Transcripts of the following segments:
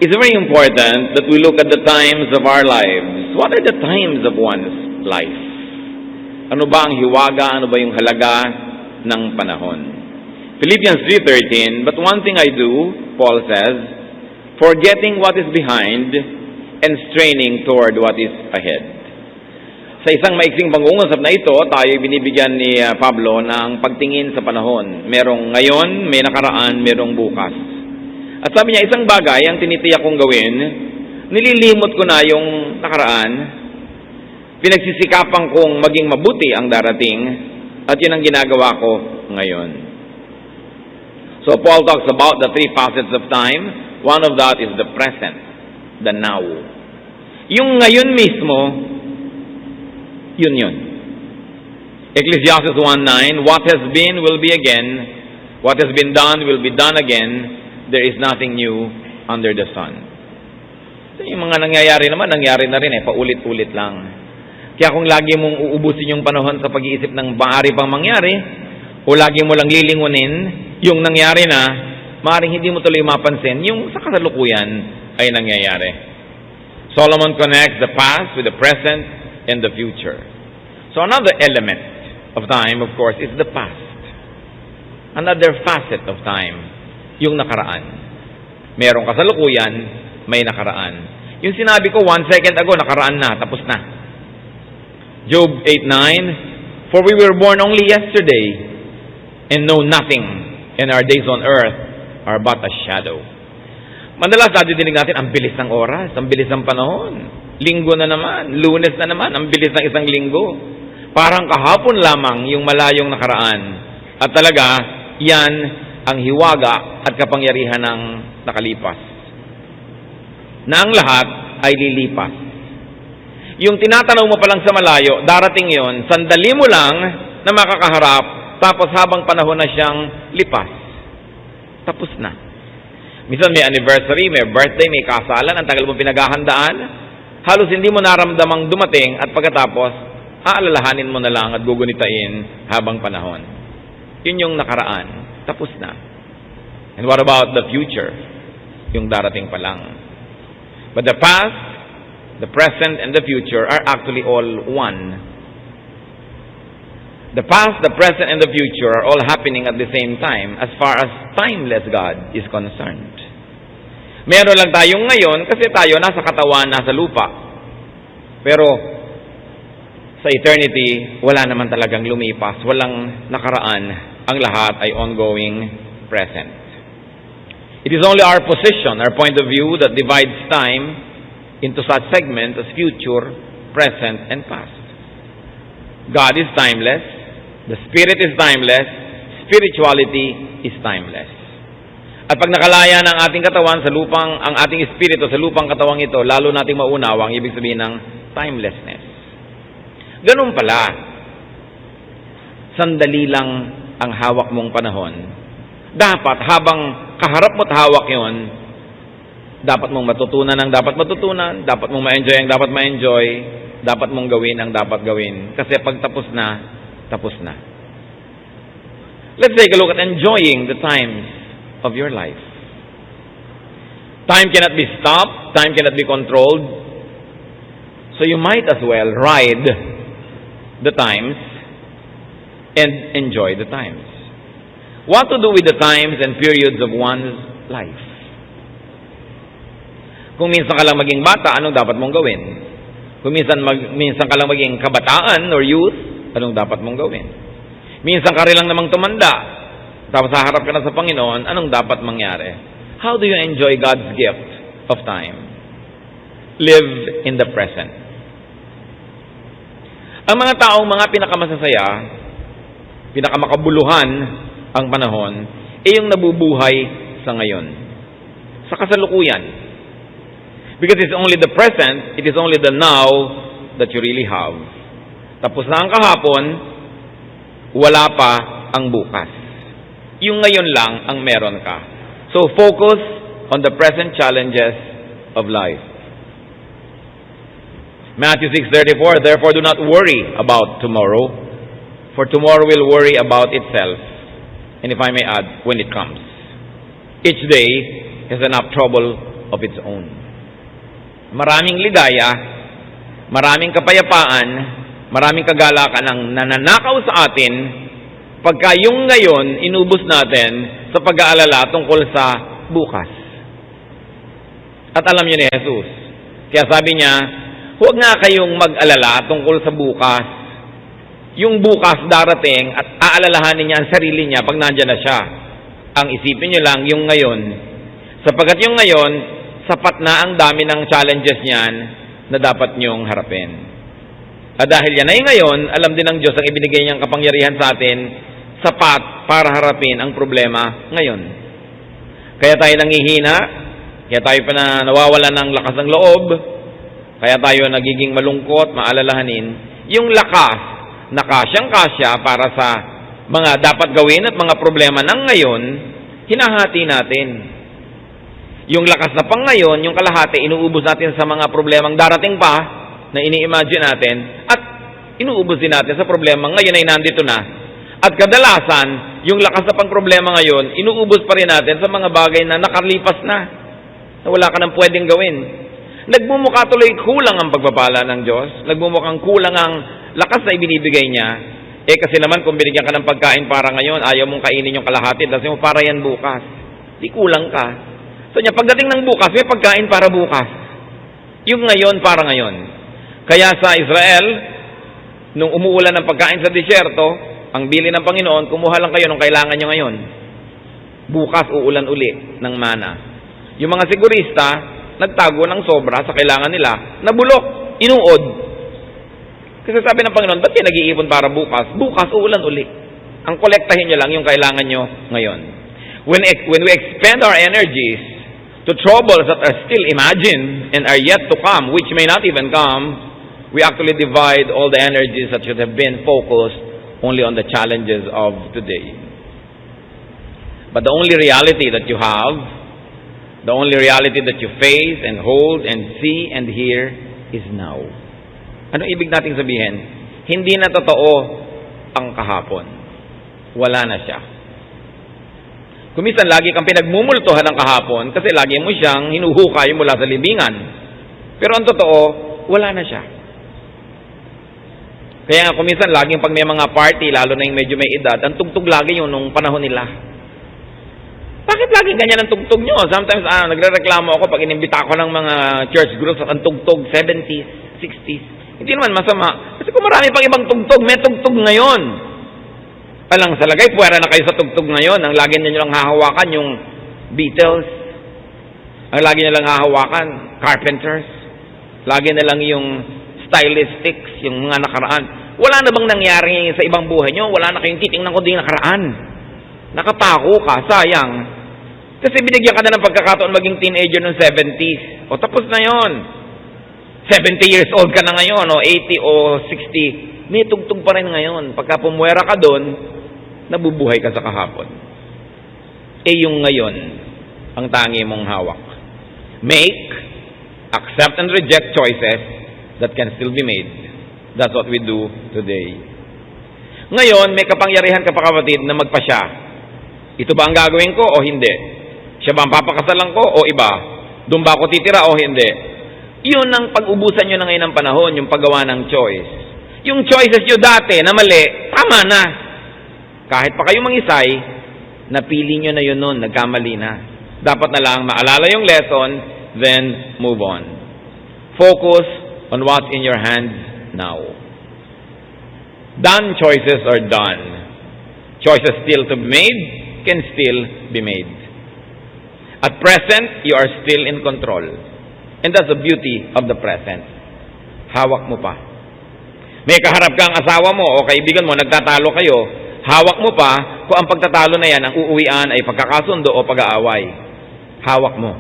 It's very important that we look at the times of our lives. What are the times of one's life? Ano ba ang hiwaga? Ano ba yung halaga ng panahon? Philippians 3:13, but one thing I do, Paul says, forgetting what is behind and straining toward what is ahead. Sa isang maiksing pag-uusap na ito, tayo binibigyan ni Pablo ng pagtingin sa panahon. Merong ngayon, may nakaraan, merong bukas. At sabi niya, isang bagay ang tinitiyak kong gawin, nililimot ko na yung nakaraan, pinagsisikapan kong maging mabuti ang darating, at yun ang ginagawa ko ngayon. So Paul talks about the three facets of time. One of that is the present, the now. Yung ngayon mismo, yun. Ecclesiastes 1:9, what has been will be again, what has been done will be done again, there is nothing new under the sun. So, yung mga nangyayari naman, nangyari na rin paulit-ulit lang. Kaya kung lagi mong uubusin yung panahon sa pag-iisip ng maaari pang mangyari, o lagi mo lang lilingunin yung nangyari na, maaaring hindi mo tuloy mapansin yung sa kasalukuyan ay nangyayari. Solomon connects the past with the present and the future. So another element of time, of course, is the past. Another facet of time, yung nakaraan. Merong kasalukuyan, may nakaraan. Yung sinabi ko 1 second ago, nakaraan na, tapos na. Job 8:9, for we were born only yesterday and know nothing, and our days on earth are but a shadow. Madalas nadidinig natin, ang bilis ng oras, ang bilis ng panahon. Linggo na naman, Lunes na naman, ang bilis ng isang linggo. Parang kahapon lamang yung malayong nakaraan. At talaga, yan ang hiwaga at kapangyarihan ng nakalipas. Na ang lahat ay lilipas. Yung tinatanaw mo pa lang sa malayo, darating yon, sandali mo lang na makakaharap, tapos habang panahon na siyang lipas. Tapos na. Minsan may anniversary, may birthday, may kasalan, ang tagal mo pinaghahandaan, halos hindi mo naramdamang dumating at pagkatapos, aalalahanin mo na lang at gugunitain habang panahon. Yun yung nakaraan. Tapos na. And what about the future? Yung darating pa lang. But the past, the present, and the future are actually all one. The past, the present, and the future are all happening at the same time as far as timeless God is concerned. Meron lang tayong ngayon kasi tayo nasa katawan, nasa lupa. Pero sa eternity, wala naman talagang lumipas. Walang nakaraan. Ang lahat ay ongoing present. It is only our position, our point of view that divides time into such segments as future, present, and past. God is timeless. The Spirit is timeless. Spirituality is timeless. At pag nakalaya ng ating katawan sa lupang, ang ating espiritu sa lupang katawang ito, lalo nating maunawa ang ibig sabihin ng timelessness. Ganun pala, sandali lang ang hawak mong panahon. Dapat habang kaharap mo't hawak yon, dapat mong matutunan ang dapat matutunan, dapat mong ma-enjoy ang dapat ma-enjoy, dapat mong gawin ang dapat gawin. Kasi pag tapos na, tapos na. Let's take a look at enjoying the times of your life. Time cannot be stopped, time cannot be controlled. So you might as well ride the times and enjoy the times. What to do with the times and periods of one's life? Kung minsan ka lang maging bata, anong dapat mong gawin? Kung minsan ka lang maging kabataan or youth, anong dapat mong gawin? Minsan ka rin lang namang tumanda, tapos haharap ka na sa Panginoon, anong dapat mangyari? How do you enjoy God's gift of time? Live in the present. Ang mga taong mga pinakamasasaya, pinakamakabuluhan ang panahon, yung nabubuhay sa ngayon. Sa kasalukuyan. Because it's only the present, it is only the now that you really have. Tapos na ang kahapon, wala pa ang bukas. Yung ngayon lang ang meron ka. So focus on the present challenges of life. Matthew 6:34, therefore do not worry about tomorrow, for tomorrow will worry about itself. And if I may add, when it comes. Each day has enough trouble of its own. Maraming ligaya, maraming kapayapaan, maraming kagalakan ang nananakaw sa atin pagka yung ngayon inubos natin sa pag-aalala tungkol sa bukas. At alam niyo ni Jesus, kaya sabi niya, huwag nga kayong mag-alala tungkol sa bukas. Yung bukas darating at aalalahanin niya ang sarili niya pag nandyan na siya. Ang isipin niyo lang yung ngayon. Sapagkat yung ngayon, sapat na ang dami ng challenges niyan na dapat niyong harapin. At dahil yan ay ngayon, alam din ng Diyos ang ibinigay niyang kapangyarihan sa atin, sapat para harapin ang problema ngayon. Kaya tayo nangihina, kaya tayo pa na nawawala ng lakas ng loob, kaya tayo nagiging malungkot, maalalahanin, yung lakas na kasyang-kasya para sa mga dapat gawin at mga problema ng ngayon, hinahati natin. Yung lakas na pang ngayon, yung kalahati, inuubos natin sa mga problemang darating pa na ini-imagine natin at inuubos din natin sa problema ngayon ay nandito na. At kadalasan, yung lakas na pang problema ngayon, inuubos pa rin natin sa mga bagay na nakalipas na wala ka nang pwedeng gawin. Nagmumukha tuloy kulang ang pagpapala ng Diyos. Nagmumukhang kulang ang lakas na ibinibigay niya. Kasi naman kung binigyan ka ng pagkain para ngayon, ayaw mong kainin yung kalahati, kasi mo para yan bukas. Di kulang ka. So niya, pagdating ng bukas, may pagkain para bukas. Yung ngayon para ngayon. Kaya sa Israel, nung umuulan ng pagkain sa disyerto, ang bili ng Panginoon, kumuha lang kayo nung kailangan nyo ngayon. Bukas uulan uli ng mana. Yung mga sigurista, nagtago ng sobra sa kailangan nila, nabulok, inuod. Kasi sabi ng Panginoon, ba't kayo nag-iipon para bukas? Bukas, uulan uli. Ang kolektahin nyo lang yung kailangan nyo ngayon. When we expend our energies to troubles that are still imagined and are yet to come, which may not even come, we actually divide all the energies that should have been focused only on the challenges of today. But the only reality that you have, the only reality that you face and hold and see and hear is now. Ano ibig nating sabihin? Hindi na totoo ang kahapon. Wala na siya. Kumisan lagi kang pinagmumultuhan ng kahapon kasi lagi mo siyang hinuhukay mula sa libingan. Pero ang totoo, wala na siya. Kaya nga kumisan laging pag may mga party, lalo na yung medyo may edad, ang tugtog lagi yun nung panahon nila. Bakit laging ganyan ang tugtog nyo? Sometimes nagre-reklamo ako pag inimbita ko ng mga church groups at ang tugtog 70s, 60s. Hindi naman masama. Kasi kung marami pang ibang tugtog, may tugtog ngayon. Alang sa lagay, puwera na kayo sa tugtog ngayon. Ang lagi nyo lang hahawakan yung Beatles. Ang lagi nyo lang hahawakan, Carpenters. Lagi na lang yung stylistics, yung mga nakaraan. Wala na bang nangyari sa ibang buhay nyo? Wala na kayong titingnan kundi nakaraan. Nakapako ka, sayang. Kasi binigyan ka na ng pagkakataon maging teenager ng 70s. O tapos na yon. 70 years old ka na ngayon, o 80 o 60. May tugtog pa rin ngayon. Pagka pumuwera ka doon, nabubuhay ka sa kahapon. Yung ngayon, ang tangi mong hawak. Make, accept and reject choices that can still be made. That's what we do today. Ngayon, may kapangyarihan ka pa kapatid na magpasya. Ito ba ang gagawin ko o hindi? Siya ba ang papakasalan ko o iba? Doon ba ako titira o hindi? Yun ang pag-ubusan nyo na ngayon ng panahon, yung paggawa ng choice. Yung choices nyo dati na mali, tama na. Kahit pa kayo mangisay, napili nyo na yun nun, nagkamali na. Dapat na lang maalala yung lesson, then move on. Focus on what's in your hands now. Done choices are done. Choices still to be made can still be made. At present, you are still in control. And that's the beauty of the present. Hawak mo pa. May kaharap kang asawa mo o kaibigan mo, nagtatalo kayo, hawak mo pa kung ang pagtatalo na yan, ang uuwian ay pagkakasundo o pag-aaway. Hawak mo.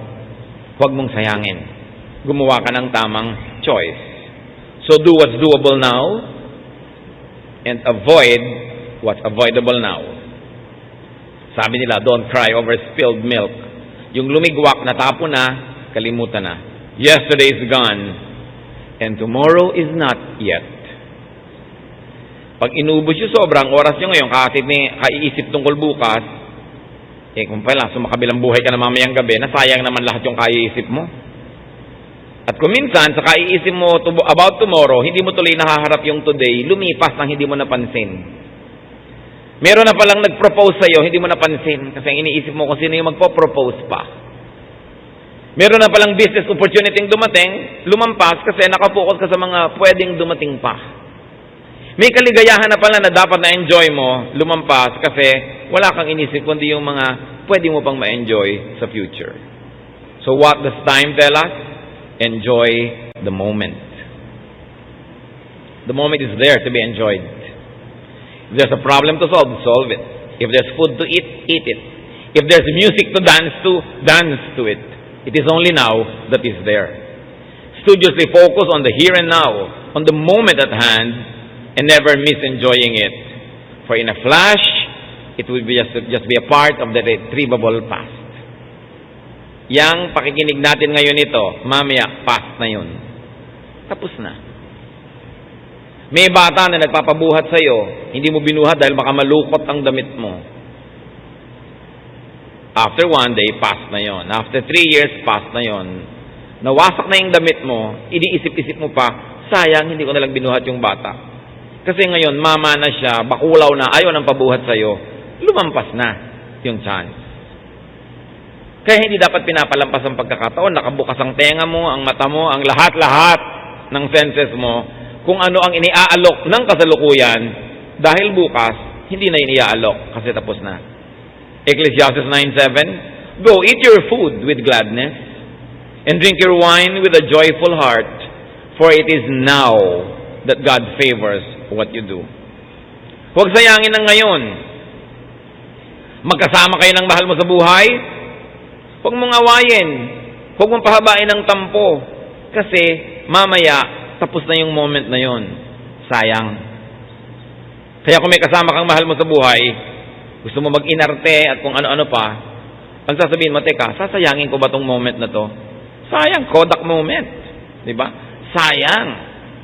Huwag mong sayangin. Gumawa ka ng tamang choice. So do what's doable now and avoid what's avoidable now. Sabi nila, don't cry over spilled milk. Yung lumigwak, natapon na, kalimutan na. Yesterday is gone and tomorrow is not yet. Pag inubos yung sobrang oras nyo ngayon, kaiisip tungkol bukas, Kung pala, sumakabilang buhay ka na mamayang gabi, nasayang naman lahat yung kaiisip mo. At kung minsan, sa kaiisip mo about tomorrow, hindi mo tuloy nahaharap yung today, lumipas nang hindi mo napansin. Meron na palang nag-propose sa'yo, hindi mo napansin, kasi ang iniisip mo kung sino yung magpo-propose pa. Meron na palang business opportunity dumating, lumampas kasi nakapokus ka sa mga pwedeng dumating pa. May kaligayahan na pala na dapat na-enjoy mo, lumampas kasi wala kang inisip kundi yung mga pwede mo pang ma-enjoy sa future. So what does time tell us? Enjoy the moment. The moment is there to be enjoyed. If there's a problem to solve, solve it. If there's food to eat, eat it. If there's music to dance to it. It is only now that is there. Studiously focus on the here and now, on the moment at hand, and never miss enjoying it. For in a flash, it will be just be a part of the retrievable past. Yang pakikinig natin ngayon ito, mamaya, past na yun. Tapos na. May bata na nagpapabuhat sa'yo, hindi mo binuhat dahil baka malukot ang damit mo. After 1 day, past na yon. After 3 years, past na yon. Nawasak na yung damit mo, iniisip-isip mo pa, sayang, hindi ko nalang binuhat yung bata. Kasi ngayon, mama na siya, bakulaw na, ayaw ng pabuhat sa'yo, lumampas na yung chance. Kaya hindi dapat pinapalampas ang pagkakataon, nakabukas ang tenga mo, ang mata mo, ang lahat-lahat ng senses mo, kung ano ang iniaalok ng kasalukuyan, dahil bukas, hindi na iniaalok kasi tapos na. Ecclesiastes 9:7, Go, eat your food with gladness, and drink your wine with a joyful heart, for it is now that God favors what you do. Huwag sayangin ng ngayon. Magkasama kayo ng mahal mo sa buhay, huwag mong awayin, huwag mong pahabain ng tampo, kasi mamaya, tapos na yung moment na yon. Sayang. Kaya kung may kasama kang mahal mo sa buhay, gusto mo mag-inarte at kung ano-ano pa, ang sasabihin mo, teka, sasayangin ko ba tong moment na to? Sayang, Kodak moment. Diba? Sayang.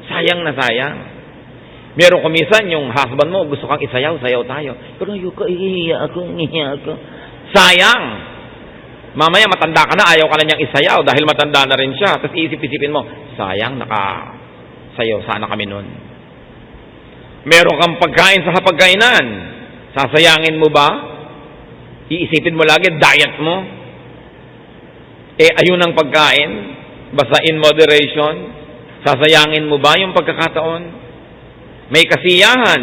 Sayang na sayang. Meron kumisan yung husband mo, gusto kang isayaw, sayaw tayo. Pero ayoko, iiya ako. Sayang. Mamaya matanda ka na, ayaw ka na niyang isayaw dahil matanda na rin siya. Tapos iisip-isipin mo, sayang, nakasayaw sana kami nun. Meron kang pagkain sa hapagkainan, sasayangin mo ba? Iisipin mo lagi, diet mo. Ayun ang pagkain, basta in moderation. Sasayangin mo ba yung pagkakataon? May kasiyahan,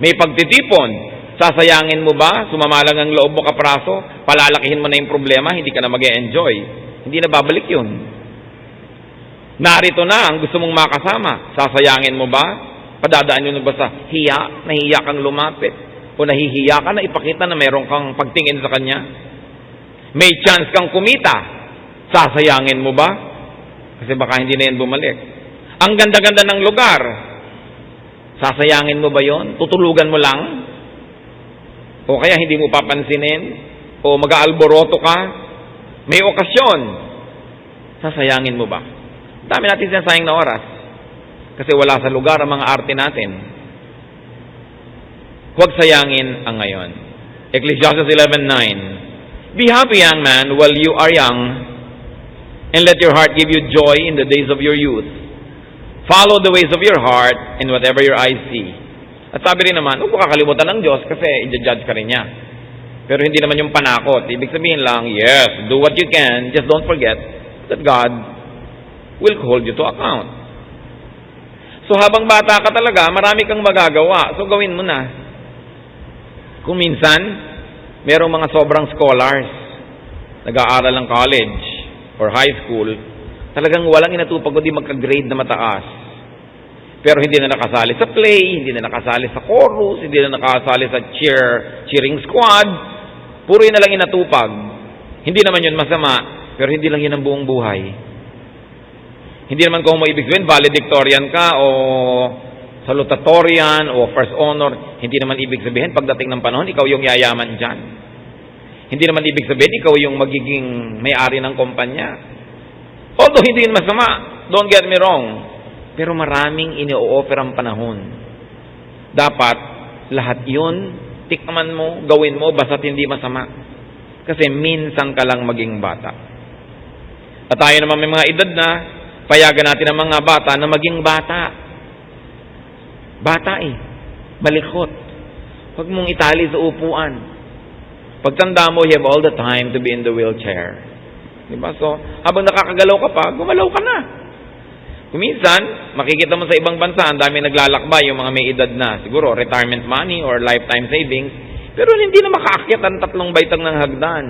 may pagtitipon, sasayangin mo ba? Sumamalang ang loob mo kapraso, palalakihin mo na yung problema, hindi ka na mag-e-enjoy. Hindi na babalik yun. Narito na ang gusto mong makasama, sasayangin mo ba? Padadaan yun ba sa hiya, nahiya kang lumapit, o nahihiya ka na ipakita na meron kang pagtingin sa kanya? May chance kang kumita, sasayangin mo ba? Kasi baka hindi na yan bumalik. Ang ganda-ganda ng lugar, sasayangin mo ba yon? Tutulugan mo lang? O kaya hindi mo papansinin? O mag-aalboroto ka? May okasyon. Sasayangin mo ba? Dami natin sinasayang na oras. Kasi wala sa lugar ang mga arte natin. Huwag sayangin ang ngayon. Ecclesiastes 11:9. Be happy, young man, while you are young, and let your heart give you joy in the days of your youth. Follow the ways of your heart and whatever your eyes see. At sabi rin naman, huwag mo kakalimutan ng Diyos kasi i-judge ka rin niya. Pero hindi naman yung panakot. Ibig sabihin lang, yes, do what you can, just don't forget that God will hold you to account. So habang bata ka talaga, marami kang magagawa. So gawin mo na. Kung minsan, merong mga sobrang scholars, nag-aaral ng college or high school, talagang walang inatupag kundi magka-grade na mataas. Pero hindi na nakasali sa play, hindi na nakasali sa chorus, hindi na nakasali sa cheering squad. Puro yun na lang inatupag. Hindi naman yun masama, pero hindi lang yun ang buong buhay. Hindi naman kung mo ibig sabihin, valedictorian ka o salutatorian o first honor. Hindi naman ibig sabihin, pagdating ng panahon, ikaw yung yayaman dyan. Hindi naman ibig sabihin, ikaw yung magiging may-ari ng kumpanya. Although hindi yun masama, don't get me wrong. Pero maraming ini-offer ang panahon. Dapat, lahat yun, tikman mo, gawin mo, basta't hindi masama. Kasi minsan ka lang maging bata. At tayo naman may mga edad na, payagan natin ang mga bata na maging bata. Bata malikot. Huwag mong itali sa upuan. Pagtanda mo, you have all the time to be in the wheelchair. Diba? So, habang nakakagalaw ka pa, gumalaw ka na. Kuminsan, makikita mo sa ibang bansa, ang dami naglalakbay, yung mga may edad na, siguro retirement money or lifetime savings, pero hindi na makaakyat ang 3 baitang ng hagdan.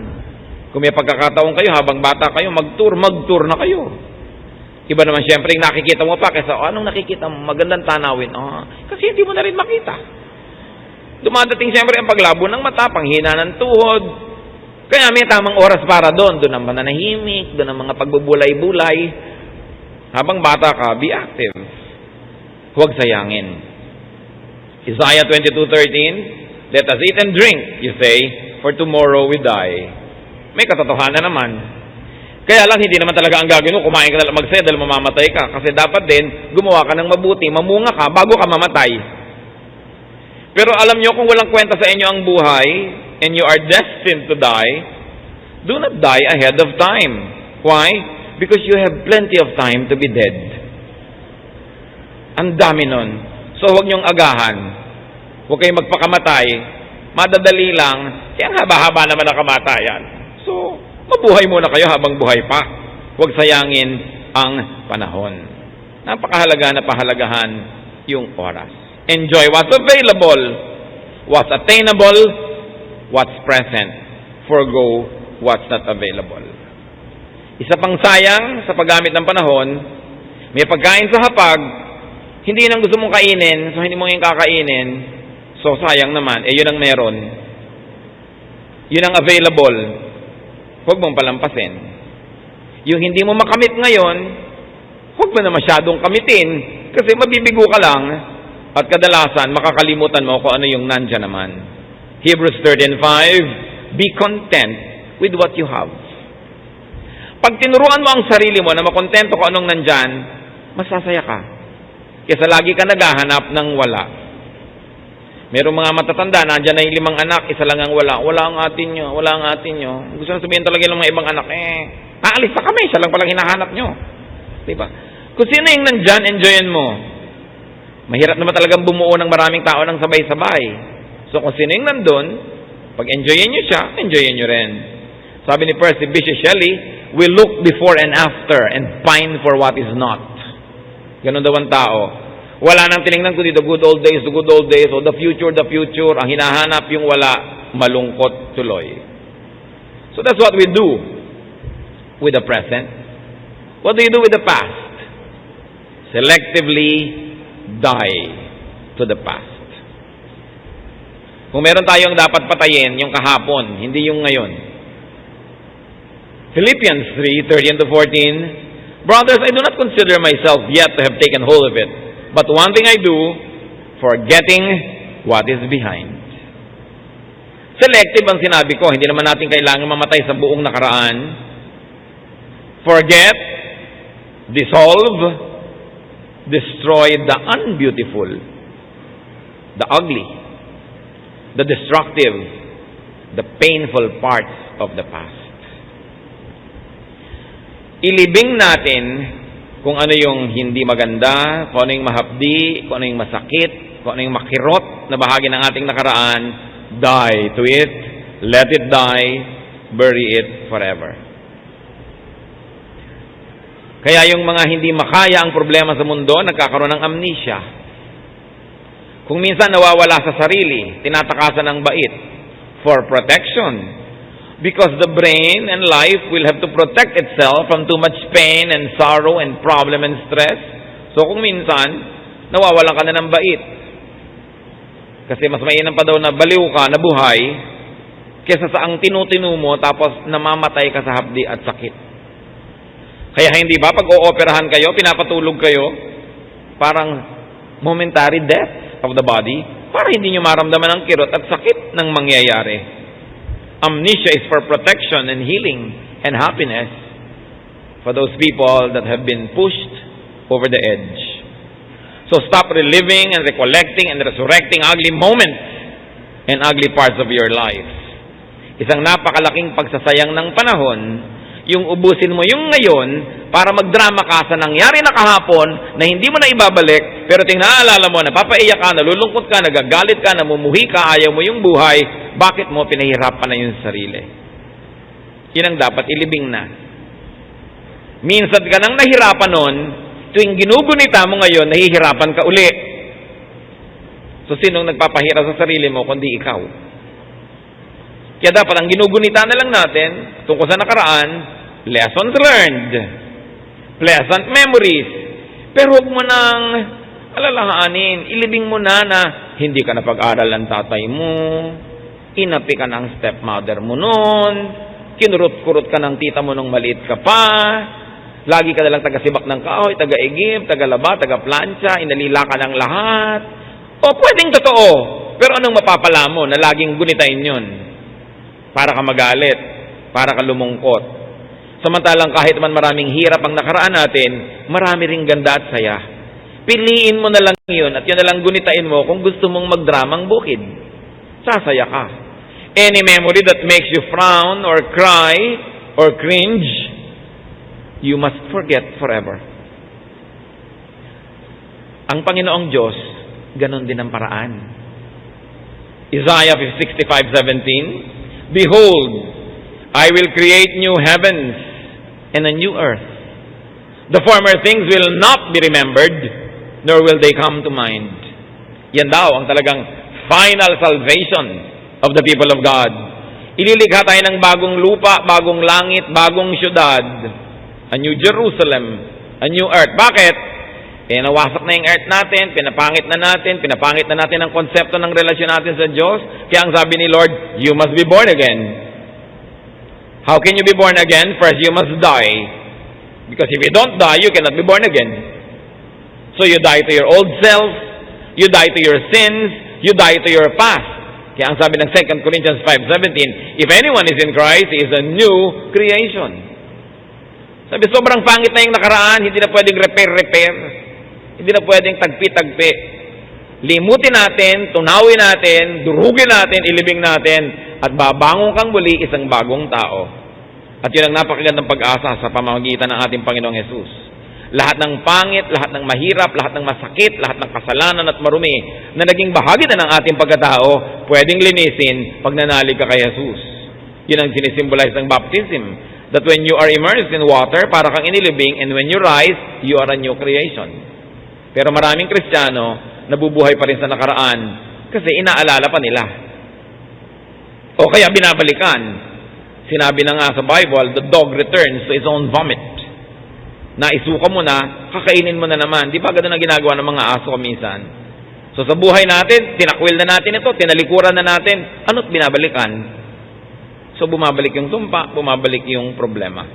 Kung may pagkakataon kayo, habang bata kayo, mag-tour na kayo. Iba naman siyempre, yung nakikita mo pa, kaysa, anong nakikita mo? Magandang tanawin. Kasi hindi mo na rin makita. Dumadating siyempre ang paglabo ng mata, panghina ng tuhod. Kaya may tamang oras para doon. Doon ang mananahimik, doon ang mga pagbubulay-bulay. Habang bata ka, be active. Huwag sayangin. Isaiah 22:13, let us eat and drink, you say, for tomorrow we die. May katotohanan naman. Kaya lang, hindi naman talaga ang gagawin mo, kumain ka na lang magsaya dahil mamamatay ka. Kasi dapat din, gumawa ka ng mabuti, mamunga ka bago ka mamatay. Pero alam nyo, kung walang kwenta sa inyo ang buhay, and you are destined to die, do not die ahead of time. Why? Because you have plenty of time to be dead. Ang dami nun. So huwag nyong agahan. Huwag kayong magpakamatay. Madadali lang. Kaya ang haba-haba naman ang kamatayan. So, mabuhay muna kayo habang buhay pa. Huwag sayangin ang panahon. Napakahalaga na pahalagahan yung oras. Enjoy what's available, what's attainable, what's present. Forgo what's not available. Isa pang sayang sa paggamit ng panahon, may pagkain sa hapag, hindi nang gusto mong kainin, so hindi mo yung kakainin, so sayang naman, yun ang meron. Yun ang available. Huwag mong palampasin. Yung hindi mo makamit ngayon, huwag mo na masyadong kamitin, kasi mabibigo ka lang, at kadalasan, makakalimutan mo kung ano yung nandyan naman. Hebrews 13:5, be content with what you have. Pag tinuruan mo ang sarili mo na makontento kung anong nandyan, masasaya ka. Kesa lagi ka naghahanap ng wala. Merong mga matatanda, nandyan na yung 5 anak, isa lang ang wala. Wala ang atin nyo, wala ang atin nyo. Gusto na sabihin talaga ng mga ibang anak, aalis na kami, siya lang palang hinahanap nyo. Diba? Kung sino yung nandyan, enjoyin mo. Mahirap naman talagang bumuo ng maraming tao ng sabay-sabay. So kung sino yung nandun, pag enjoyin nyo siya, enjoyin nyo rin. Sabi ni Percy Bysshe Shelley, we look before and after and pine for what is not. Ganun daw ang tao. Wala nang tinignan kundi the good old days, o the future. Ang hinahanap yung wala, malungkot tuloy. So that's what we do with the present. What do you do with the past? Selectively die to the past. Kung meron tayong dapat patayin, yung kahapon, hindi yung ngayon. Philippians 3:13-14, brothers, I do not consider myself yet to have taken hold of it, but one thing I do, forgetting what is behind. Selective ang sinabi ko, hindi naman natin kailangan mamatay sa buong nakaraan. Forget, dissolve, destroy the unbeautiful, the ugly, the destructive, the painful parts of the past. Ilibing natin kung ano yung hindi maganda, kung ano yung mahapdi, kung ano yung masakit, kung ano yung makirot na bahagi ng ating nakaraan. Die to it, let it die, bury it forever. Kaya yung mga hindi makaya ang problema sa mundo, nagkakaroon ng amnesia. Kung minsan nawawala sa sarili, tinatakasan ng bait for protection. Because the brain and life will have to protect itself from too much pain and sorrow and problem and stress. So kung minsan, nawawalan ka na ng bait. Kasi mas mainam pa daw na baliw ka, na buhay, kesa sa ang tinutinu mo tapos namamatay ka sa hapdi at sakit. Kaya hindi ba, pag ooperahan kayo, pinapatulog kayo, parang momentary death of the body, para hindi nyo maramdaman ang kirot at sakit ng mangyayari. Amnesia is for protection and healing and happiness for those people that have been pushed over the edge. So stop reliving and recollecting and resurrecting ugly moments and ugly parts of your life. Isang napakalaking pagsasayang ng panahon, yung ubusin mo yung ngayon para magdrama ka sa nangyari na kahapon na hindi mo na ibabalik, pero tinaalala mo, napapaiyak ka, nalulungkot ka, nagagalit ka, namumuhi ka, ayaw mo yung buhay, bakit mo pinahirapan na yung sarili? Yun ang dapat ilibing na. Minsan ka nang nahirapan nun, tuwing ginugunita mo ngayon, nahihirapan ka uli. So sinong nagpapahirap sa sarili mo kundi ikaw? Kaya dapat ang ginugunita na lang natin tungkol sa nakaraan, lessons learned, pleasant memories. Pero huwag mo nang alalahanin, ilibing mo na hindi ka napag-aral ng tatay mo, inapi ka ng stepmother mo noon, kinurot-kurot ka ng tita mo nung maliit ka pa, lagi ka nalang taga-sibak ng kahoy, taga-igib, taga-laba, taga-plancha, inalila ka ng lahat. O pwedeng totoo, pero anong mapapala mo na laging gunitain yun? Para ka magalit, para ka lumungkot. Samantalang kahit man maraming hirap ang nakaraan natin, marami ring ganda at saya. Piliin mo na lang yun at yun na lang gunitain mo kung gusto mong magdramang bukid. Sasaya ka. Any memory that makes you frown or cry or cringe, you must forget forever. Ang Panginoong Diyos, ganon din ang paraan. Isaiah 65:17, Behold, I will create new heavens and a new earth. The former things will not be remembered, nor will they come to mind. Yan daw ang talagang final salvation of the people of God. Ililikha tayo ng bagong lupa, bagong langit, bagong syudad. A new Jerusalem, a new earth. Bakit? Nawasak na yung earth natin, pinapangit na natin ang konsepto ng relasyon natin sa Diyos. Kaya ang sabi ni Lord, you must be born again. How can you be born again? First, you must die. Because if you don't die, you cannot be born again. So you die to your old self, you die to your sins, you die to your past. Kaya ang sabi ng 2 Corinthians 5:17, if anyone is in Christ, he is a new creation. Sabi, sobrang pangit na yung nakaraan, hindi na pwedeng repair. Hindi na pwedeng tagpi-tagpi. Limutin natin, tunawin natin, durugin natin, ilibing natin, at babangon kang muli isang bagong tao. At yun ang napakagandang pag-asa sa pamamagitan ng ating Panginoong Hesus. Lahat ng pangit, lahat ng mahirap, lahat ng masakit, lahat ng kasalanan at marumi na naging bahagi na ng ating pagkatao, pwedeng linisin pag nanalig ka kay Hesus. Yun ang sinisimbolize ng baptism. That when you are immersed in water, para kang inilibing, and when you rise, you are a new creation. Pero maraming Kristiyano, nabubuhay pa rin sa nakaraan kasi inaalala pa nila. O kaya binabalikan. Sinabi na nga sa Bible, the dog returns to its own vomit. Naisuka mo na, kakainin mo na naman. Di ba ganun ang ginagawa ng mga aso minsan? So sa buhay natin, tinakwil na natin ito, tinalikuran na natin, ano't binabalikan? So bumabalik yung sumpa, bumabalik yung problema.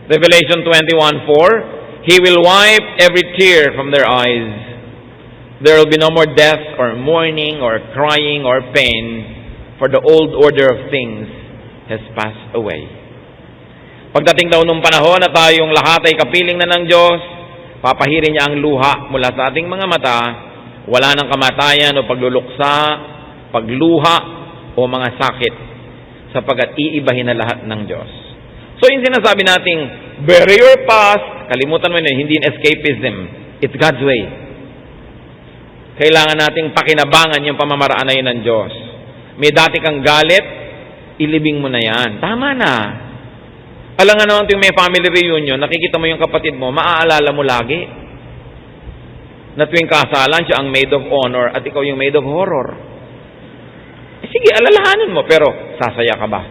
Revelation 21:4, He will wipe every tear from their eyes. There will be no more death or mourning or crying or pain, for the old order of things has passed away. Pagdating daw nung panahon na tayong lahat ay kapiling na ng Diyos, papahirin niya ang luha mula sa ating mga mata, wala ng kamatayan o pagluluksa, pagluha o mga sakit, sapagkat iibahin na lahat ng Diyos. So yung sinasabi nating, bury your past, kalimutan mo yun, hindi in escapism. It's God's way. Kailangan nating pakinabangan yung pamamaraan na yun ng Diyos. May dati kang galit, ilibing mo na yan. Tama na. Alam nga naman yung may family reunion, nakikita mo yung kapatid mo, maaalala mo lagi na tuwing kasalan siya ang maid of honor at ikaw yung maid of horror. Sige, alalahanin mo, pero sasaya ka ba?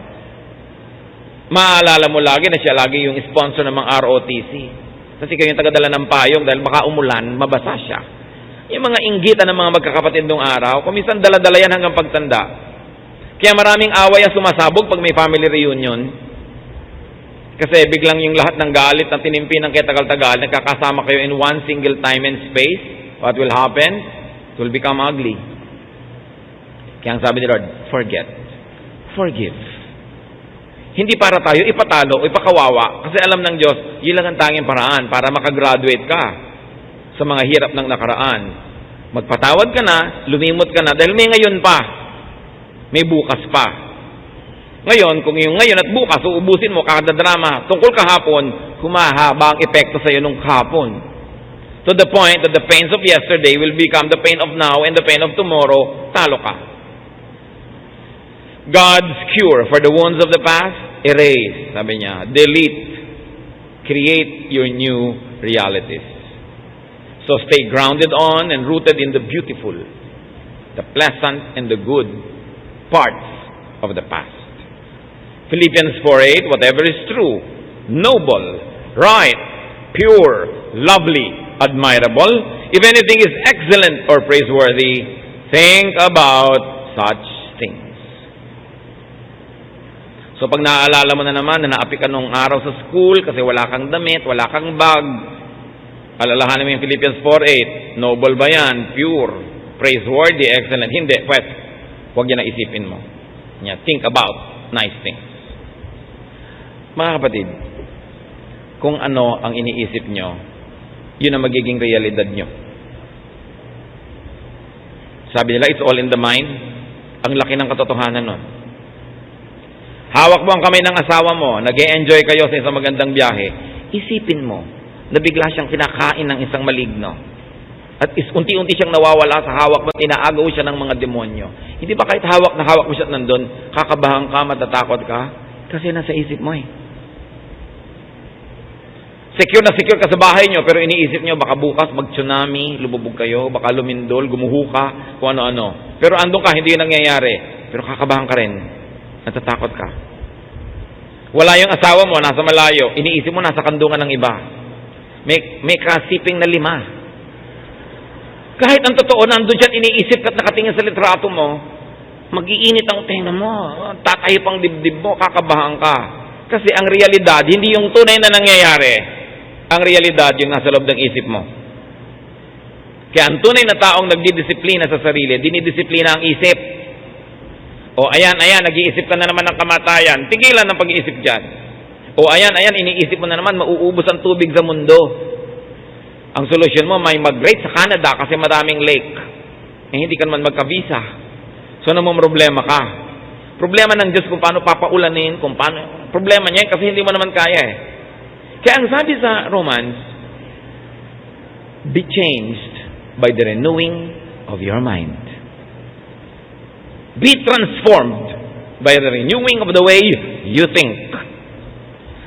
Maaalala mo lagi na siya lagi yung sponsor ng mga ROTC. Kasi kayo yung tagadala ng payong dahil baka umulan, mabasa siya. Yung mga inggitan ng mga magkakapatid nung araw, kung minsan dala-dala yan hanggang pagtanda. Kaya maraming away ang sumasabog pag may family reunion. Kasi biglang yung lahat ng galit na tinimpi ng ketagal-tagal, nagkakasama kayo in one single time and space. What will happen? It will become ugly. Kaya ang sabi ni Lord, forget. Forgive. Hindi para tayo ipatalo o ipakawawa. Kasi alam ng Diyos, yun lang ang tanging paraan para makagraduate ka sa mga hirap ng nakaraan. Magpatawad ka na, lumimot ka na, dahil may ngayon pa. May bukas pa. Ngayon, kung yung ngayon at bukas, uubusin mo, kakadrama, tungkol kahapon, humahaba ang epekto sa iyo nung kahapon. To the point that the pains of yesterday will become the pain of now and the pain of tomorrow, talo ka. God's cure for the wounds of the past, erase, sabi niya, delete, create your new realities. So stay grounded on and rooted in the beautiful, the pleasant and the good parts of the past. Philippians 4:8, whatever is true, noble, right, pure, lovely, admirable, if anything is excellent or praiseworthy, think about such things. So pag naaalala mo na naman na naapi ka nung araw sa school kasi wala kang damit, wala kang bag, alalahanin mo yung Philippians 4:8, noble ba yan, pure, praiseworthy, excellent? Hindi, pwes, huwag yan na isipin mo. Think about nice things. Mga kapatid, kung ano ang iniisip nyo, yun ang magiging realidad nyo. Sabi nila, it's all in the mind. Ang laki ng katotohanan nun. Hawak mo ang kamay ng asawa mo, nag-e-enjoy kayo sa isang magandang biyahe, isipin mo na bigla siyang kinakain ng isang maligno. At unti-unti siyang nawawala sa hawak mo, inaagaw siya ng mga demonyo. Hindi ba kahit hawak na hawak mo siya nandun, kakabahan ka, matatakot ka? Kasi nasa isip mo eh. Secure na secure ka sa bahay nyo, pero iniisip nyo, baka bukas mag-tsunami, lububog kayo, baka lumindol, gumuho ka, kung ano-ano. Pero andun ka, hindi yun nangyayari. Pero kakabahan ka rin. Natatakot ka. Wala yung asawa mo, nasa malayo, iniisip mo, nasa kandungan ng iba. May kasiping na 5. Kahit ang totoo, nandun siya, iniisip ka't nakatingin sa litrato mo, mag-iinit ang tenga mo, tatay pang dibdib mo, kakabahan ka. Kasi ang realidad, hindi yung tunay na nangyayari. Ang realidad, yung nasa loob ng isip mo. Kaya ang tunay na taong nagdidisiplina sa sarili, dinidisiplina ang isip. O ayan, nag-iisip ka na naman ng kamatayan, tigilan ng pag-iisip dyan. O ayan, iniisip mo na naman, mauubos ang tubig sa mundo. Ang solusyon mo, may mag-rate sa Canada kasi maraming lake. Hindi ka naman magka-visa. So, problema ka. Problema ng Diyos kung paano papaulanin, kung paano. Problema niya kasi hindi mo naman kaya eh. Kaya ang sabi sa Romans, be changed by the renewing of your mind. Be transformed by the renewing of the way you think.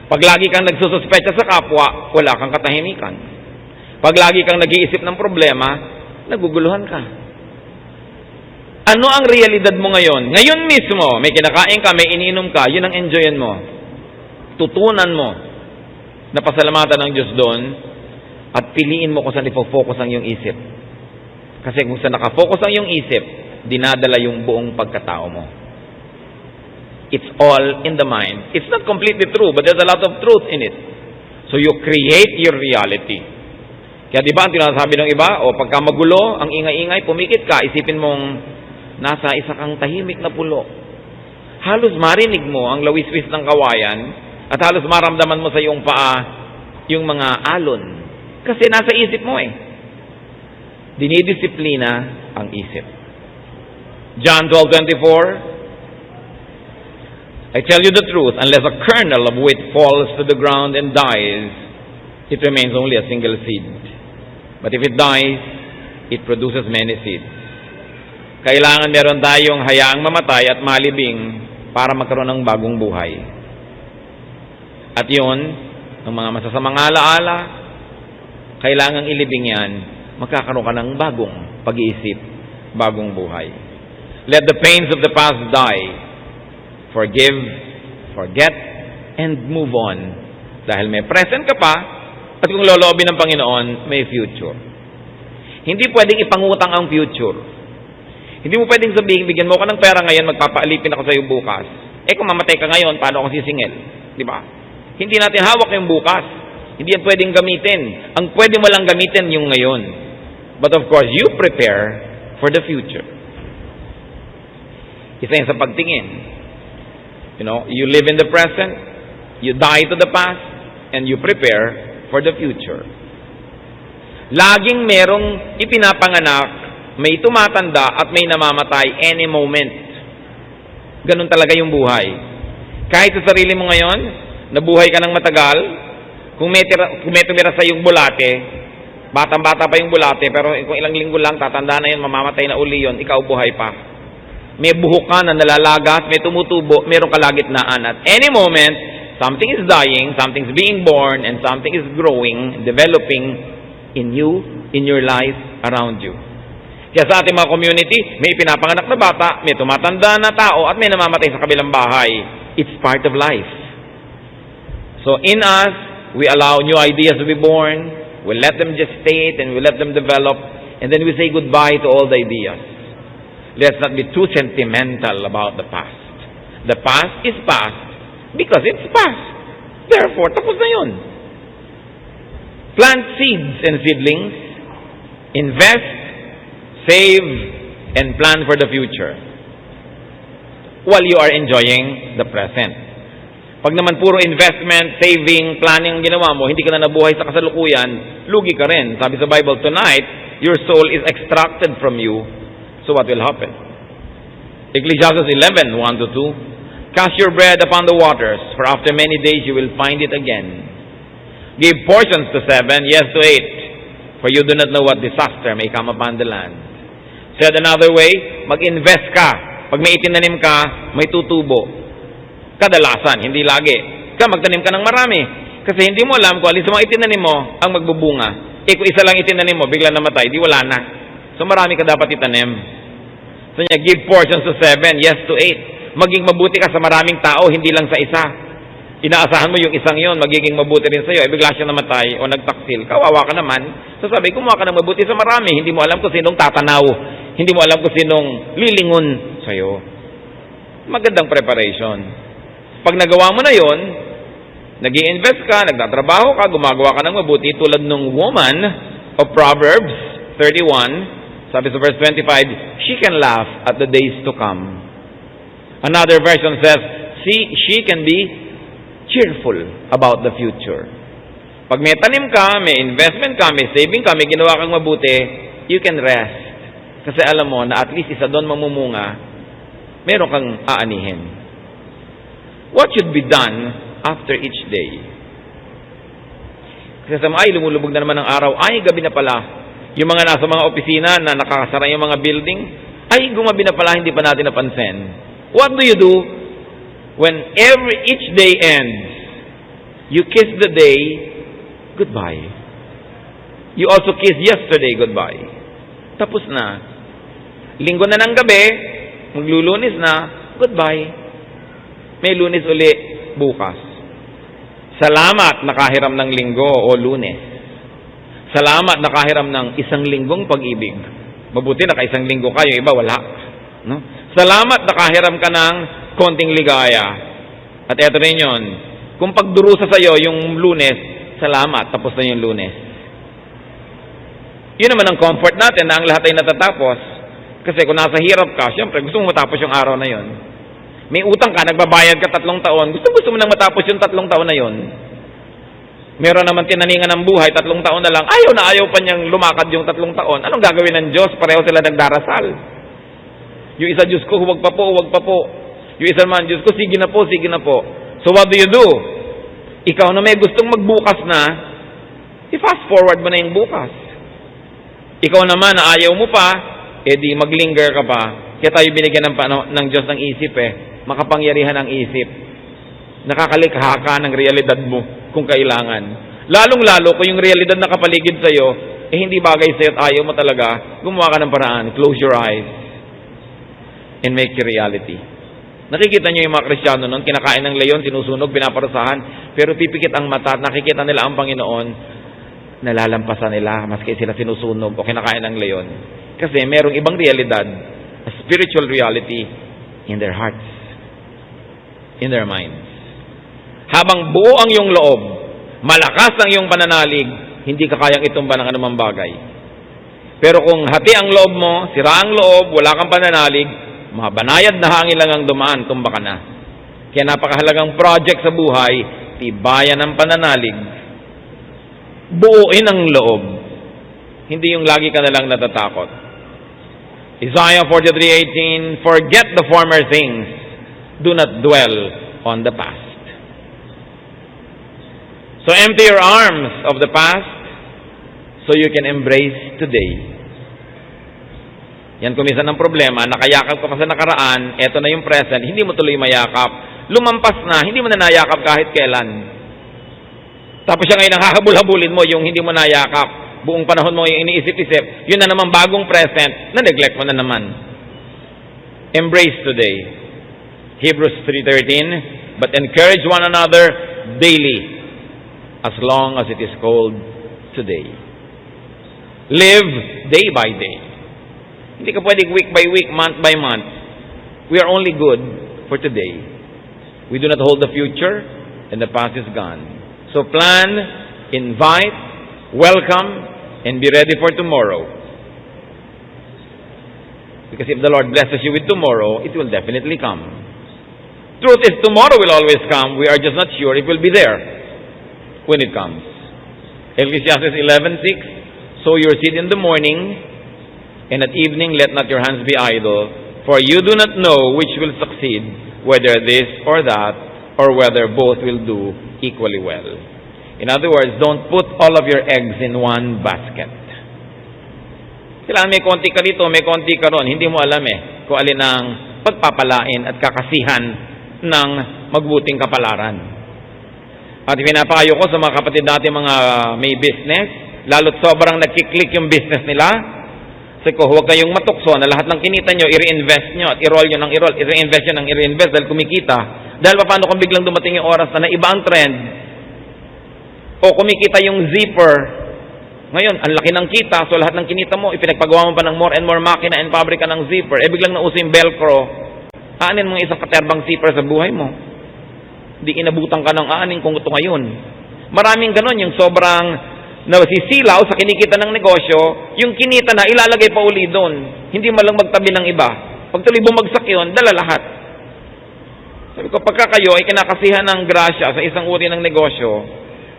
Pag lagi kang nagsususpecha sa kapwa, wala kang katahimikan. Pag lagi kang nag-iisip ng problema, naguguluhan ka. Ano ang realidad mo ngayon? Ngayon mismo, may kinakain ka, may iniinom ka, yun ang enjoyin mo. Tutunan mo na pasalamatan ng Diyos doon at piliin mo kung saan ipofocus ang iyong isip. Kasi kung saan nakafocus ang iyong isip, dinadala yung buong pagkatao mo. It's all in the mind. It's not completely true, but there's a lot of truth in it. So you create your reality. Kaya di ba ang tinasabi ng iba, pagka magulo, ang ingay-ingay, pumikit ka, isipin mong nasa isa kang tahimik na pulo. Halos marinig mo ang lawis-wis ng kawayan at halos maramdaman mo sa iyong paa yung mga alon. Kasi nasa isip mo eh. Dinidisiplina ang isip. John 12:24, I tell you the truth, unless a kernel of wheat falls to the ground and dies, it remains only a single seed. But if it dies, it produces many seeds. Kailangan meron tayong hayaang mamatay at malibing para magkaroon ng bagong buhay. At yun, ng mga masasamang alaala, kailangang ilibing yan, magkakaroon ka ng bagong pag-iisip, bagong buhay. Let the pains of the past die. Forgive, forget, and move on. Dahil may present ka pa, at kung loloobin ng Panginoon, may future. Hindi pwedeng ipangutang ang future. Hindi mo pwedeng sabihin, bigyan mo ko ng pera ngayon, magpapaalipin ako sa iyo bukas. Kung mamatay ka ngayon, paano ako sisingil? Di ba? Hindi natin hawak yung bukas. Hindi yan pwedeng gamitin. Ang pwede mo lang gamitin yung ngayon. But of course, you prepare for the future. Isa yan sa pagtingin. You live in the present, you die to the past, and you prepare for the future. Laging merong ipinapanganak, may tumatanda at may namamatay any moment. Ganun talaga yung buhay. Kahit sa sarili mo ngayon, nabuhay ka ng matagal, kung may tumira sa yung bulate, batang-bata pa yung bulate, pero kung ilang linggo lang, tatanda na yun, mamamatay na uli yun, ikaw buhay pa. May buhok ka na nalalagas, may tumutubo, mayroong kalagitnaan. At any moment, something is dying, something's being born, and something is growing, developing in you, in your life, around you. Kaya sa ating mga community, may pinapanganak na bata, may tumatanda na tao, at may namamatay sa kabilang bahay. It's part of life. So in us, we allow new ideas to be born, we let them gestate, and we let them develop, and then we say goodbye to all the ideas. Let's not be too sentimental about the past. The past is past because it's past. Therefore, tapos na yun. Plant seeds and seedlings, invest, save, and plan for the future while you are enjoying the present. Pag naman puro investment, saving, planning ang ginawa mo, hindi ka na nabuhay sa kasalukuyan, lugi ka rin. Sabi sa Bible, tonight, your soul is extracted from you. So what will happen? Ecclesiastes 11, 1-2. Cast your bread upon the waters, for after many days you will find it again. Give portions to 7, yes to 8, for you do not know what disaster may come upon the land. Said another way, mag-invest ka. Pag may itinanim ka, may tutubo. Kadalasan, hindi lagi. Magtanim ka ng marami. Kasi hindi mo alam kung alin sa mga itinanim mo ang magbubunga. Kung isa lang itinanim mo, bigla namatay, di wala na. So marami ka dapat itanim. So niya, give portions to 7, yes to 8. Maging mabuti ka sa maraming tao, hindi lang sa isa. Inaasahan mo yung isang yon, magiging mabuti rin sa'yo. Bigla siya namatay o nagtaksil, kawawa ka naman. So sabi, kumuha ka ng mabuti sa marami. Hindi mo alam kung sinong tatanaw. Hindi mo alam kung sinong lilingon sa'yo. Magandang preparation. Pag nagawa mo na yon, nag-i-invest ka, nagtatrabaho ka, gumagawa ka ng mabuti, tulad ng woman of Proverbs 31, sabi sa verse 25, she can laugh at the days to come. Another version says, she can be cheerful about the future. Pag may tanim ka, may investment ka, may saving ka, may ginawa kang mabuti, you can rest. Kasi alam mo na at least isa doon mamumunga, meron kang aanihin. What should be done after each day? Kasi sa ay, lumulubog na naman ng araw, ay, gabi na pala. Yung mga nasa mga opisina na nakakasara yung mga building, ay, gumabi na pala, hindi pa natin napansin. What do you do when each day ends? You kiss the day goodbye. You also kiss yesterday goodbye. Tapos na. Linggo na ng gabi, maglulunis na, goodbye. May lunes uli bukas. Salamat nakahiram ng linggo o lunes. Salamat nakahiram ng isang linggong pag-ibig. Mabuti naka-isang linggo ka, yung iba wala. No? Salamat nakahiram ka ng konting ligaya. At eto rin yun. Kung pagdurusa sa'yo yung lunes, salamat, tapos na yung lunes. Yun naman ang comfort natin na ang lahat ay natatapos. Kasi kung nasa hirap ka, syempre gusto mo matapos yung araw na yun. May utang ka, nagbabayad ka 3 taon, gusto mo nang matapos yung 3 taon na yun. Meron naman tinaningan ng buhay, 3 taon na lang, ayaw pa niyang lumakad yung 3 taon. Anong gagawin ng Diyos? Pareho sila nagdarasal. Yung isa, Diyos ko, huwag pa po. Yung isa naman, Diyos ko, sige na po. So what do you do? Ikaw na may gustong magbukas na, i-fast forward mo na yung bukas. Ikaw naman na ayaw mo pa, edi maglinger ka pa. Kaya tayo binigyan ng Diyos ng isip makapangyarihan ang isip. Nakakalikha ka ng realidad mo kung kailangan. Lalong-lalo kung yung realidad na kapaligid sa'yo, hindi bagay sa'yo at ayaw mo talaga, gumawa ka ng paraan. Close your eyes and make it reality. Nakikita nyo yung mga Kristiyano noon, kinakain ng leyon, sinusunog, pinaparusahan, pero pipikit ang mata at nakikita nila ang Panginoon, nalalampasan nila, maski sila sinusunog o kinakain ng leyon. Kasi merong ibang realidad, a spiritual reality in their hearts, in their minds. Habang buo ang iyong loob, malakas ang iyong pananalig, hindi ka kayang itumba ng anumang bagay. Pero kung hati ang loob mo, sira ang loob, wala kang pananalig, mabanayad na hangin lang ang dumaan, tumba ka na. Kaya napakahalagang project sa buhay, tibayan ang pananalig, buuin ang loob. Hindi yung lagi ka na lang natatakot. Isaiah 43:18, forget the former things, do not dwell on the past. So empty your arms of the past so you can embrace today. Yan kuminsan ang problema, nakayakap ka pa sa nakaraan, eto na yung present, hindi mo tuloy mayakap. Lumampas na, hindi mo na nayakap kahit kailan. Tapos siya ngayon ang hahabol-habulin mo, yung hindi mo nayakap. Buong panahon mo yung iniisip-isip, yun na naman bagong present, na-neglect mo na naman. Embrace today. Hebrews 3:13, but encourage one another daily, as long as it is called today. Live day by day. Hindi ka pwedeng week by week, month by month. We are only good for today. We do not hold the future, and the past is gone. So plan, invite, welcome, and be ready for tomorrow. Because if the Lord blesses you with tomorrow, it will definitely come. Truth is, tomorrow will always come. We are just not sure it will be there when it comes. Ecclesiastes 11:6, sow your seed in the morning, and at evening let not your hands be idle, for you do not know which will succeed, whether this or that, or whether both will do equally well. In other words, don't put all of your eggs in one basket. Kailangan may konti ka dito, may konti ka ron. Hindi mo alam kung alin ang pagpapalain at kakasihan ng magbuting kapalaran. At pinapayo ko sa mga kapatid natin mga may business, lalo't sobrang nagkiklik yung business nila, kasi ko, huwag kayong matukso na lahat ng kinita nyo, i-reinvest nyo at i-roll nyo ng i-roll, i-reinvest nyo ng i-reinvest dahil kumikita. Dahil paano kung biglang dumating yung oras na iba ang trend, o kumikita yung zipper, ngayon, ang laki ng kita, so lahat ng kinita mo, ipinagpagawa mo pa ng more and more makina and pabrika ng zipper, biglang nauso yung Velcro, aanin mo isang katerbang zipper sa buhay mo. Hindi inabutan ka ng aanin kung ito ngayon. Maraming ganon, yung sobrang nasisilaw sa kinikita ng negosyo, yung kinita na ilalagay pa uli doon. Hindi malang magtabi ng iba. Pag tuloy bumagsak yun, dala lahat. Sabi ko, pagka kayo ay kinakasihan ng grasya sa isang uri ng negosyo,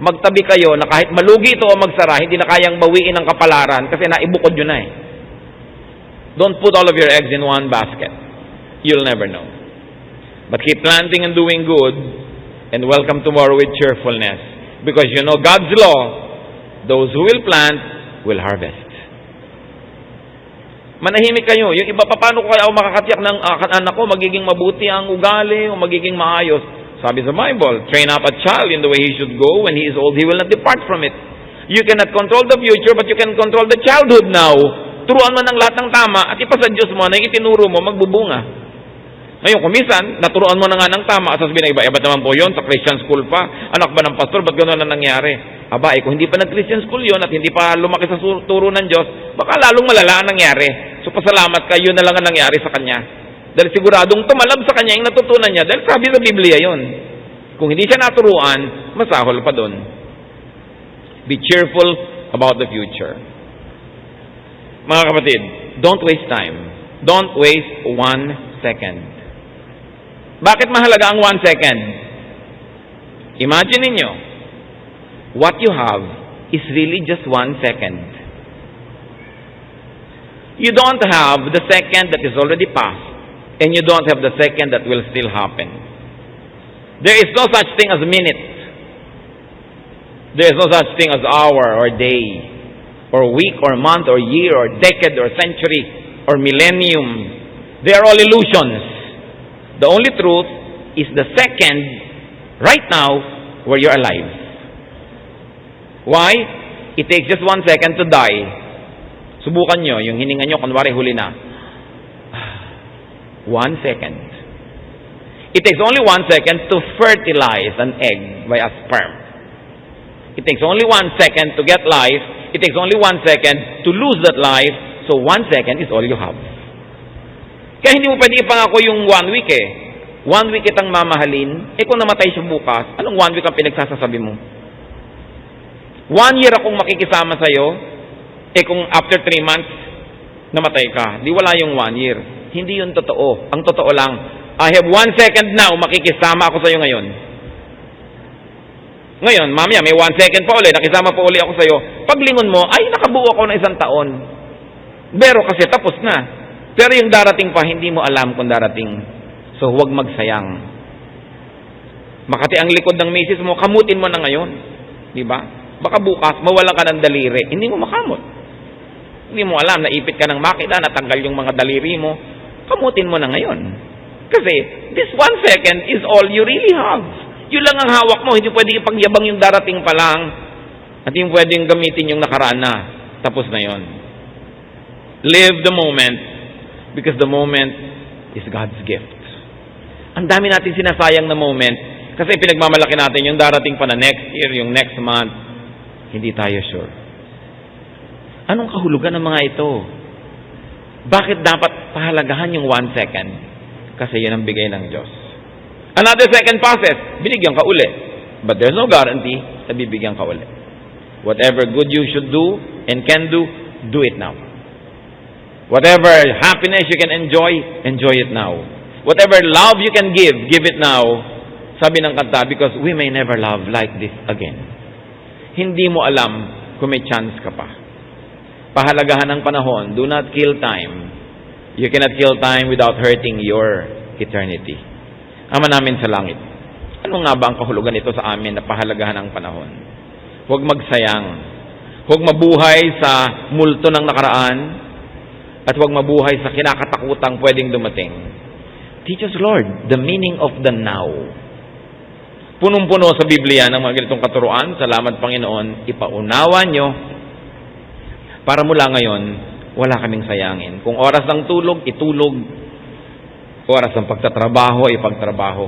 magtabi kayo na kahit malugi ito o magsara, hindi na kayang bawiin ang kapalaran kasi naibukod yun na Don't put all of your eggs in one basket. You'll never know. But keep planting and doing good, and welcome tomorrow with cheerfulness. Because you know God's law, those who will plant will harvest. Manahimik kayo. Yung iba, paano ko kaya makakatiyak ng anak ko, magiging mabuti ang ugali o magiging maayos? Sabi sa Bible, train up a child in the way he should go. When he is old, he will not depart from it. You cannot control the future, but you can control the childhood now. Turuan mo ng lahat ng tama at ipasa Diyos mo na yung itinuro mo, magbubunga. Ngayon, kumisan, naturuan mo na nga ng tama, sasabihin na iba naman po yun, sa Christian school pa, anak ba ng pastor, ba't gano'n na nangyari? Aba, kung hindi pa nag-Christian school yun at hindi pa lumaki sa turo ng Diyos, baka lalong malala ang nangyari. So, pasalamat ka, yun na lang ang nangyari sa kanya. Dahil siguradong tumalab sa kanya yung natutunan niya, dahil sabi sa Biblia yun. Kung hindi siya naturuan, masahol pa doon. Be cheerful about the future. Mga kapatid, don't waste time. Don't waste 1 second. Bakit mahalaga ang 1 second? Imagine ninyo, what you have is really just 1 second. You don't have the second that is already past, and you don't have the second that will still happen. There is no such thing as minute. There is no such thing as hour or day, or week or month or year or decade or century or millennium. They are all illusions. The only truth is the second, right now, where you're alive. Why? It takes just 1 second to die. Subukan nyo, yung hininga nyo, kunwari huli na. 1 second. It takes only 1 second to fertilize an egg by a sperm. It takes only 1 second to get life. It takes only 1 second to lose that life. So 1 second is all you have. Kaya hindi mo pwede ipangako yung 1 week 1 week kitang mamahalin, kung namatay siya bukas, anong 1 week ang pinagsasasabi mo? 1 year akong makikisama sa'yo, kung after 3 months, namatay ka. Di wala yung 1 year. Hindi yun totoo. Ang totoo lang, I have 1 second now, makikisama ako sa'yo ngayon. Ngayon, mamaya, may 1 second pa uli, nakisama pa uli ako sa'yo. Paglingon mo, ay, nakabuo ako ng 1 taon. Pero kasi tapos na. Pero yung darating pa, hindi mo alam kung darating. So, huwag magsayang. Makati ang likod ng misis mo, kamutin mo na ngayon. Di ba? Baka bukas, mawalan ka ng daliri, hindi mo makamot. Hindi mo alam, naipit ka ng makina, natanggal yung mga daliri mo, kamutin mo na ngayon. Kasi, this 1 second is all you really have. Yun lang ang hawak mo, hindi pwedeng ipagyabang yung darating pa lang, at yung pwedeng gamitin yung nakaraan na. Tapos na yon. Live the moment, because the moment is God's gift. Ang dami natin sinasayang na moment, kasi pinagmamalaki natin yung darating pa na next year, yung next month, hindi tayo sure. Anong kahulugan ng mga ito? Bakit dapat pahalagahan yung 1 second? Kasi yun ang bigay ng Diyos. Another second passes, binigyan ka uli. But there's no guarantee na bibigyan ka uli. Whatever good you should do and can do it now. Whatever happiness you can enjoy it now. Whatever love you can give it now. Sabi ng kanta, because we may never love like this again. Hindi mo alam kung may chance ka pa. Pahalagahan ng panahon. Do not kill time. You cannot kill time without hurting your eternity. Ama namin sa langit, ano nga ba ang kahulugan nito sa amin na pahalagahan ng panahon? Huwag magsayang. Huwag mabuhay sa multo ng nakaraan at huwag mabuhay sa kinakatakutang pwedeng dumating. Teach us, Lord, the meaning of the now. Punong-puno sa Biblia ng mga ganitong katuruan. Salamat, Panginoon. Ipaunawa nyo para mula ngayon, wala kaming sayangin. Kung oras ng tulog, itulog. Oras ng pagtatrabaho, ipagtrabaho.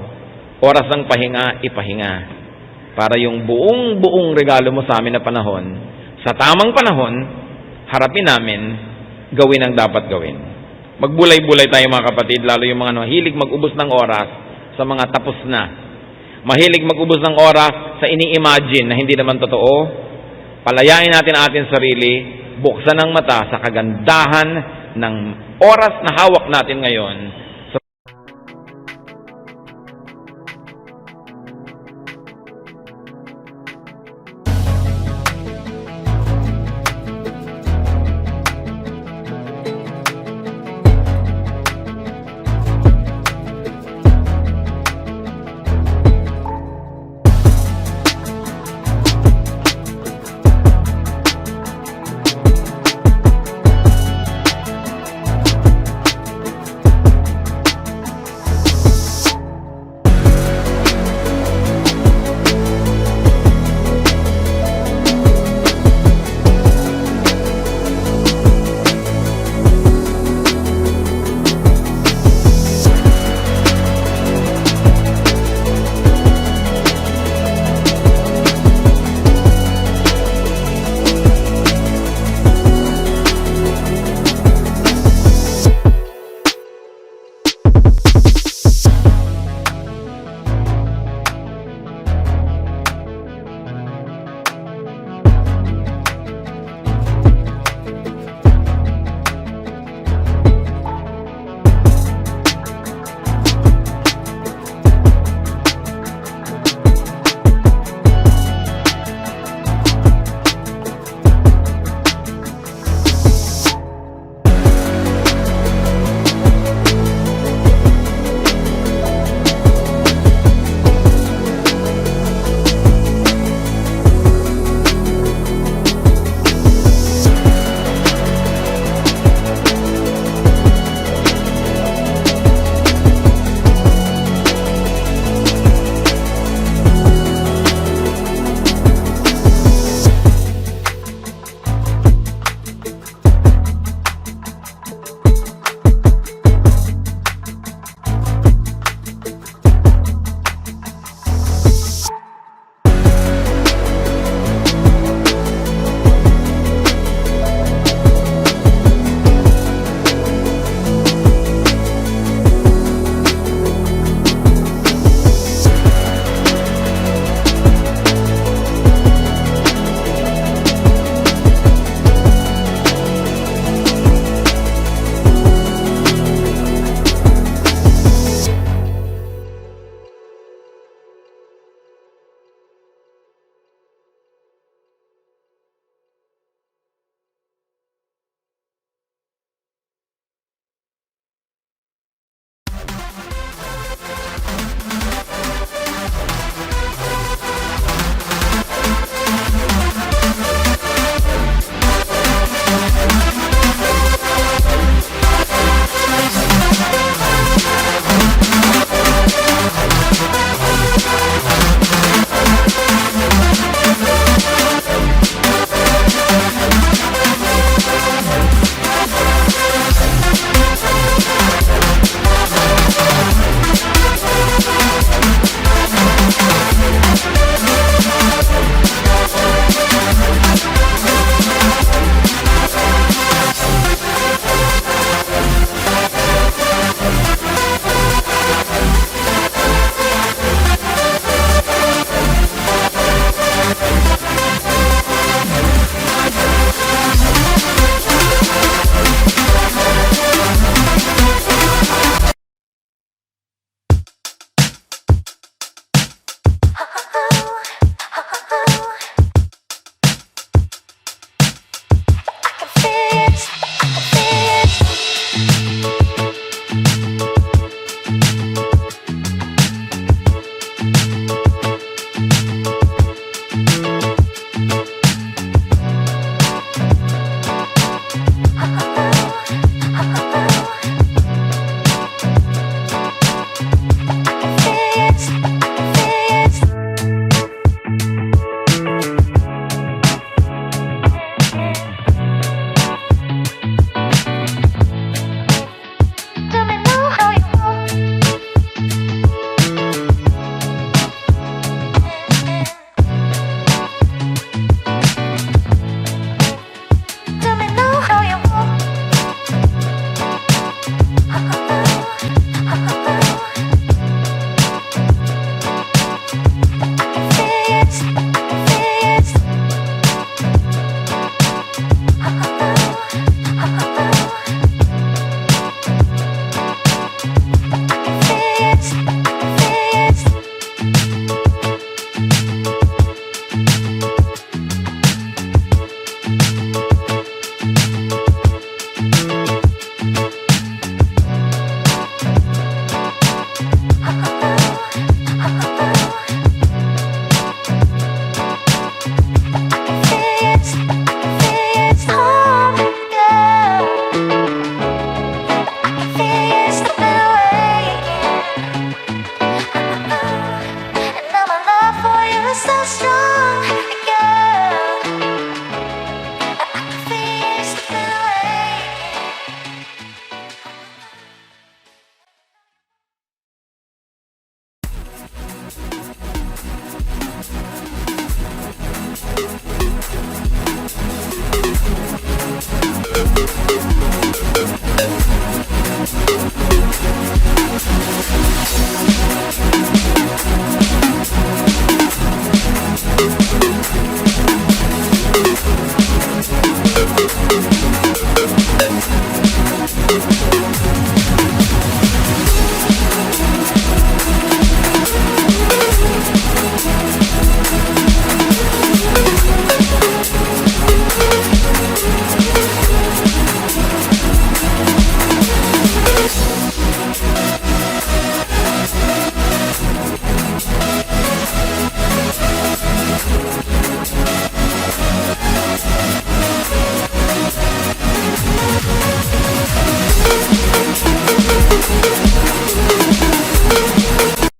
Oras ng pahinga, ipahinga. Para yung buong regalo mo sa amin na panahon, sa tamang panahon, harapin namin, gawin ang dapat gawin. Magbulay-bulay tayo mga kapatid, lalo yung mga mahilig mag-ubos ng oras sa mga tapos na. Mahilig mag-ubos ng oras sa ini-imagine na hindi naman totoo. Palayain natin ang ating sarili, buksan ang mata sa kagandahan ng oras na hawak natin ngayon